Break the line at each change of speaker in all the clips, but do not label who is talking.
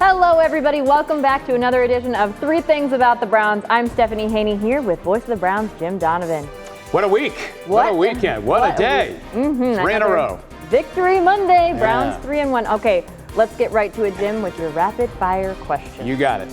Hello, everybody. Welcome back to another edition of Three Things About the Browns. I'm Stephanie Haney here with voice of the Browns, Jim Donovan.
What a week. What a weekend. What a day. Three in a row.
Victory Monday. Browns 3-1. Okay, let's get right to it, Jim, with your rapid fire question.
You got it.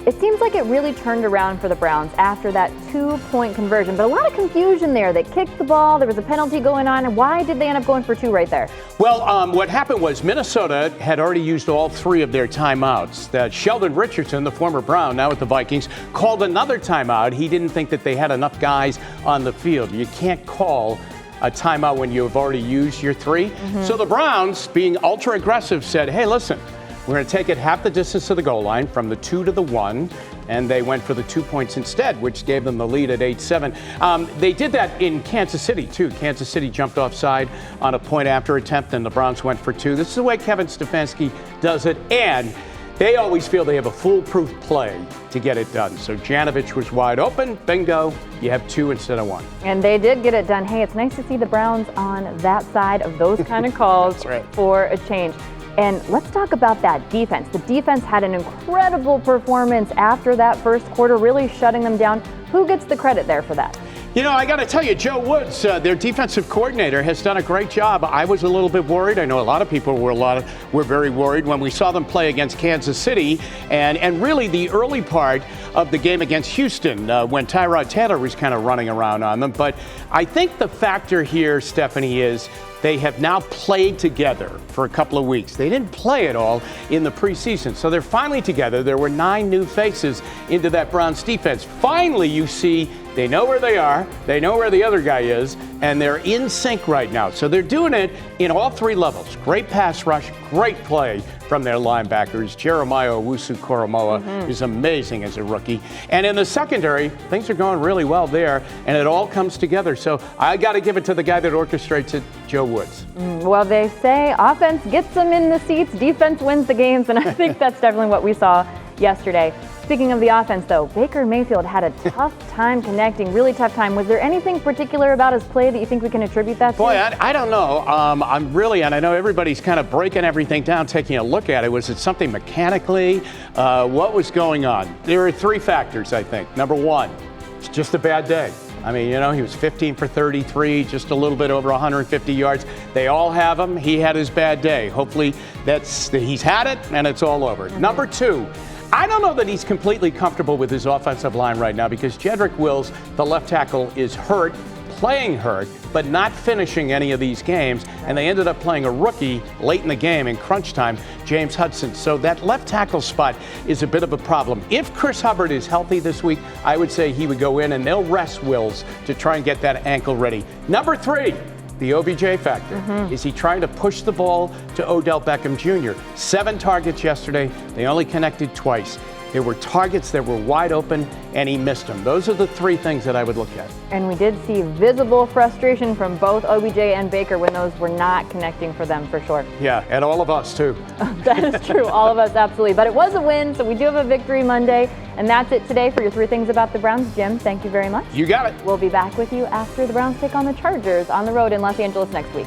It seems like it really turned around for the Browns after that 2-point conversion, but a lot of confusion there. They kicked the ball, there was a penalty going on, and why did they end up going for 2 right there?
Well, what happened was Minnesota had already used all 3 of their timeouts. Sheldon Richardson, the former Brown, now with the Vikings, called another timeout. He didn't think that they had enough guys on the field. You can't call a timeout when you have already used your 3. So the Browns, being ultra aggressive, said, hey, listen, we're going to take it half the distance to the goal line from the 2 to the 1, and they went for the 2 points instead, which gave them the lead at 8-7. They did that in Kansas City, too. Kansas City jumped offside on a point after attempt, and the Browns went for 2. This is the way Kevin Stefanski does it, and they always feel they have a foolproof play to get it done. So Janovich was wide open. Bingo. You have 2 instead of 1.
And they did get it done. Hey, it's nice to see the Browns on that side of those kind of calls for a change. And let's talk about that defense. The defense had an incredible performance after that first quarter, really shutting them down. Who gets the credit there for that?
You know, I got to tell you, Joe Woods, their defensive coordinator, has done a great job. I was a little bit worried. I know a lot of people were very worried when we saw them play against Kansas City, and really the early part of the game against Houston when Tyrod Taylor was kind of running around on them. But I think the factor here, Stephanie, is they have now played together for a couple of weeks. They didn't play at all in the preseason, so they're finally together. There were 9 new faces into that Browns defense. Finally, you see they know where they are, they know where the other guy is, and they're in sync right now. So they're doing it in all 3 levels. Great pass rush, great play from their linebackers. Jeremiah Owusu-Koramoah is amazing as a rookie. And in the secondary, things are going really well there, and it all comes together. So I got to give it to the guy that orchestrates it, Joe Woods.
Well, they say offense gets them in the seats, defense wins the games, and I think that's definitely what we saw yesterday. Speaking of the offense, though, Baker Mayfield had a tough time connecting, really tough time. Was there anything particular about his play that you think we can attribute that to?
Boy, I don't know. I'm really, and I know everybody's kind of breaking everything down, taking a look at it. Was it something mechanically? What was going on? There are 3 factors, I think. Number 1, it's just a bad day. I mean, you know, he was 15 for 33, just a little bit over 150 yards. They all have him. He had his bad day. Hopefully he's had it and it's all over. Number 2, I don't know that he's completely comfortable with his offensive line right now because Jedrick Wills, the left tackle, is hurt, playing hurt, but not finishing any of these games. And they ended up playing a rookie late in the game in crunch time, James Hudson. So that left tackle spot is a bit of a problem. If Chris Hubbard is healthy this week, I would say he would go in and they'll rest Wills to try and get that ankle ready. Number 3. The OBJ factor. Is he trying to push the ball to Odell Beckham Jr.? 7 targets yesterday. They only connected twice. There were targets that were wide open, and he missed them. Those are the 3 things that I would look at.
And we did see visible frustration from both OBJ and Baker when those were not connecting for them, for sure.
Yeah, and all of us, too.
That is true. All of us, absolutely. But it was a win, so we do have a victory Monday. And that's it today for your 3 Things About the Browns. Jim, thank you very much.
You got it.
We'll be back with you after the Browns take on the Chargers on the road in Los Angeles next week.